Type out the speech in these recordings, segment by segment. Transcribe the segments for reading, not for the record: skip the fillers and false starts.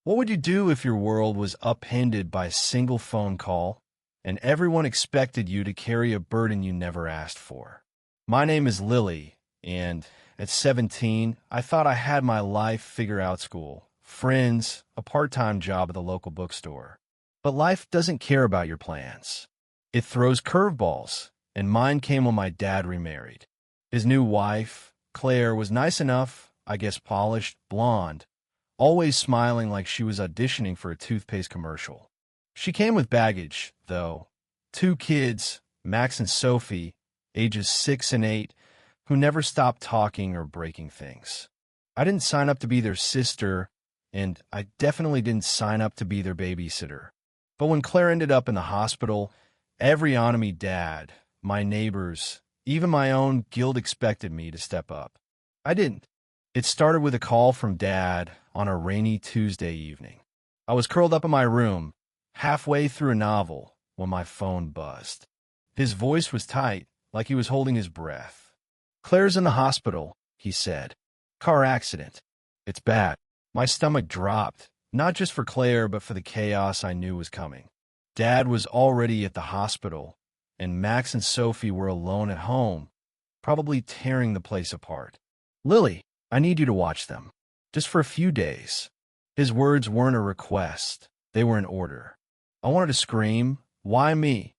What would you do if your world was upended by a single phone call and everyone expected you to carry a burden you never asked for? My name is Lily, and at 17, I thought I had my life figured out: school, friends, a part-time job at the local bookstore. But life doesn't care about your plans. It throws curveballs, and mine came when my dad remarried. His new wife, Claire, was nice enough, I guess polished, blonde, always smiling like she was auditioning for a toothpaste commercial. She came with baggage, though. 2 kids, Max and Sophie, ages 6 and 8, who never stopped talking or breaking things. I didn't sign up to be their sister, and I definitely didn't sign up to be their babysitter. But when Claire ended up in the hospital, every on-me dad, my neighbors, even my own guilt expected me to step up. I didn't. It started with a call from Dad on a rainy Tuesday evening. I was curled up in my room, halfway through a novel, when my phone buzzed. His voice was tight, like he was holding his breath. "Claire's in the hospital," he said. "Car accident. It's bad." My stomach dropped, not just for Claire, but for the chaos I knew was coming. Dad was already at the hospital, and Max and Sophie were alone at home, probably tearing the place apart. "Lily, I need you to watch them. Just for a few days." His words weren't a request. They were an order. I wanted to scream, "Why me?"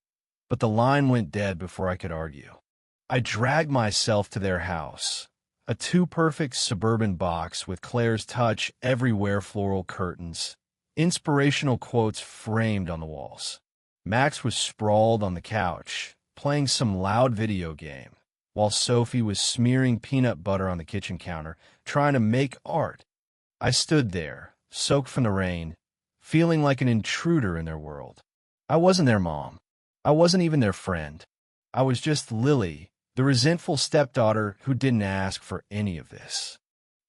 But the line went dead before I could argue. I dragged myself to their house, a too-perfect suburban box with Claire's touch everywhere, floral curtains, inspirational quotes framed on the walls. Max was sprawled on the couch, playing some loud video game, while Sophie was smearing peanut butter on the kitchen counter, trying to make art. I stood there, soaked from the rain, feeling like an intruder in their world. I wasn't their mom. I wasn't even their friend. I was just Lily, the resentful stepdaughter who didn't ask for any of this.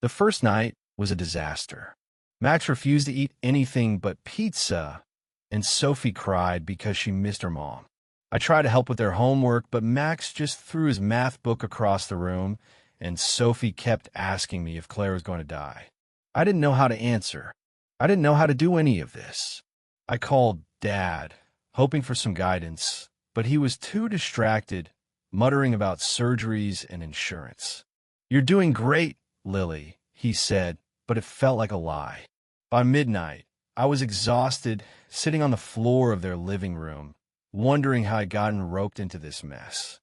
The first night was a disaster. Max refused to eat anything but pizza, and Sophie cried because she missed her mom. I tried to help with their homework, but Max just threw his math book across the room, and Sophie kept asking me if Claire was going to die. I didn't know how to answer. I didn't know how to do any of this. I called Dad, hoping for some guidance, but he was too distracted, muttering about surgeries and insurance. "You're doing great, Lily," he said, but it felt like a lie. By midnight, I was exhausted, sitting on the floor of their living room, wondering how I'd gotten roped into this mess.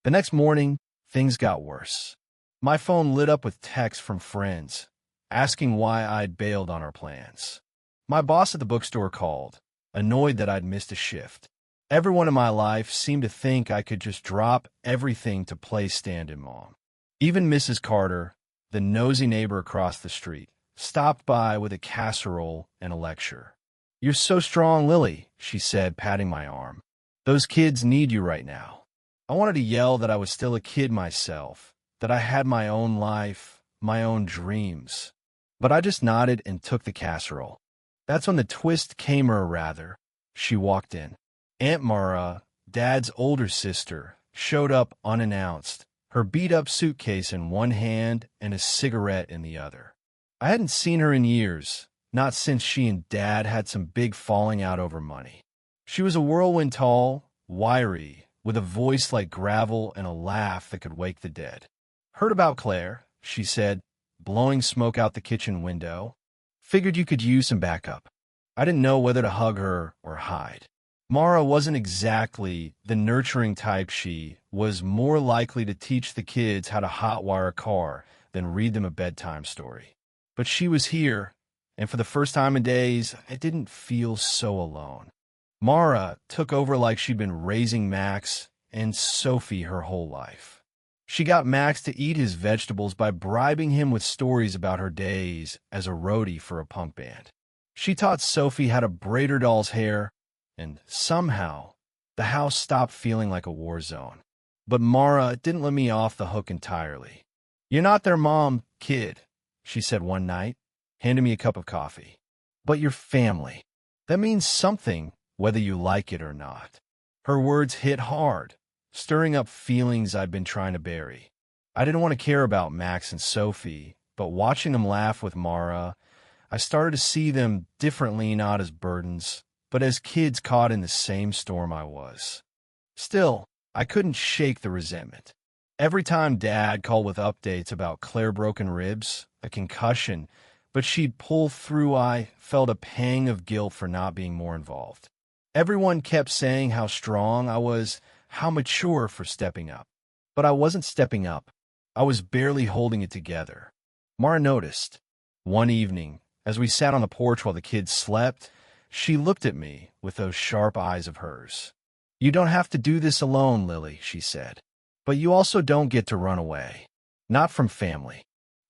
The next morning, things got worse. My phone lit up with texts from friends, asking why I'd bailed on our plans. My boss at the bookstore called, annoyed that I'd missed a shift. Everyone in my life seemed to think I could just drop everything to play stand-in mom. Even Mrs. Carter, the nosy neighbor across the street, stopped by with a casserole and a lecture. "You're so strong, Lily," she said, patting my arm. "Those kids need you right now." I wanted to yell that I was still a kid myself, that I had my own life, my own dreams. But I just nodded and took the casserole. That's when the twist came, or rather, she walked in. Aunt Mara, Dad's older sister, showed up unannounced, her beat-up suitcase in one hand and a cigarette in the other. I hadn't seen her in years, not since she and Dad had some big falling out over money. She was a whirlwind, tall, wiry, with a voice like gravel and a laugh that could wake the dead. "Heard about Claire," she said, blowing smoke out the kitchen window. "Figured you could use some backup." I didn't know whether to hug her or hide. Mara wasn't exactly the nurturing type. She was more likely to teach the kids how to hotwire a car than read them a bedtime story. But she was here, and for the first time in days, I didn't feel so alone. Mara took over like she'd been raising Max and Sophie her whole life. She got Max to eat his vegetables by bribing him with stories about her days as a roadie for a punk band. She taught Sophie how to braid her doll's hair, and somehow, the house stopped feeling like a war zone. But Mara didn't let me off the hook entirely. "You're not their mom, kid," she said one night, handing me a cup of coffee. "But you're family. That means something, whether you like it or not." Her words hit hard, stirring up feelings I'd been trying to bury. I didn't want to care about Max and Sophie, but watching them laugh with Mara, I started to see them differently, not as burdens, but as kids caught in the same storm I was. Still, I couldn't shake the resentment. Every time Dad called with updates about Claire broken ribs, a concussion, but she'd pull through, I felt a pang of guilt for not being more involved. Everyone kept saying how strong I was, how mature for stepping up. But I wasn't stepping up. I was barely holding it together. Mara noticed. One evening, as we sat on the porch while the kids slept, she looked at me with those sharp eyes of hers. "You don't have to do this alone, Lily," she said. "But you also don't get to run away. Not from family."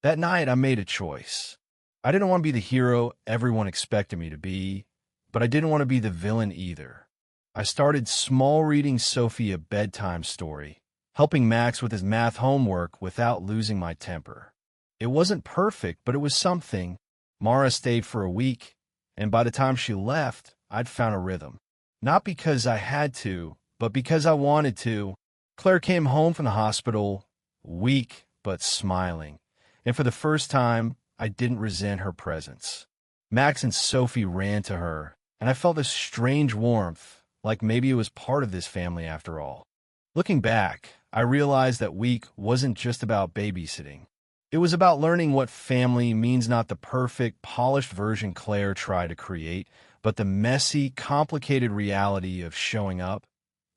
That night, I made a choice. I didn't want to be the hero everyone expected me to be, but I didn't want to be the villain either. I started small, reading Sophie a bedtime story, helping Max with his math homework without losing my temper. It wasn't perfect, but it was something. Mara stayed for a week, and by the time she left, I'd found a rhythm. Not because I had to, but because I wanted to. Claire came home from the hospital, weak but smiling, and for the first time, I didn't resent her presence. Max and Sophie ran to her, and I felt this strange warmth, like maybe it was part of this family after all. Looking back, I realized that week wasn't just about babysitting. It was about learning what family means, not the perfect, polished version Claire tried to create, but the messy, complicated reality of showing up,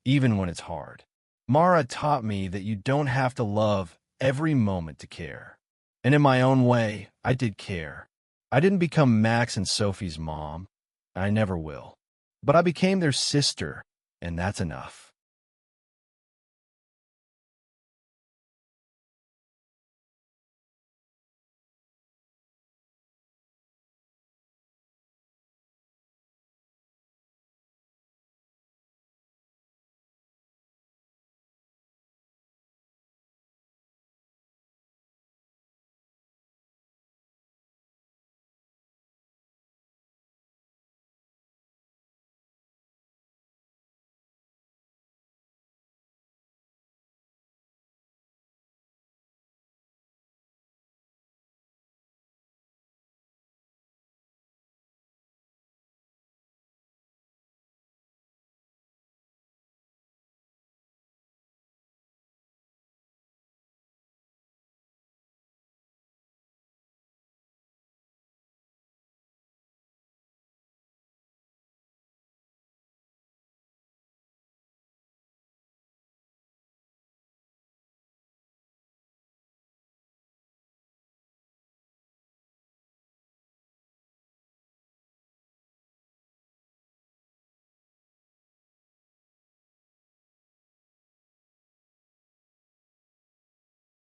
even when it's hard. Mara taught me that you don't have to love every moment to care. And in my own way, I did care. I didn't become Max and Sophie's mom. I never will. But I became their sister, and that's enough.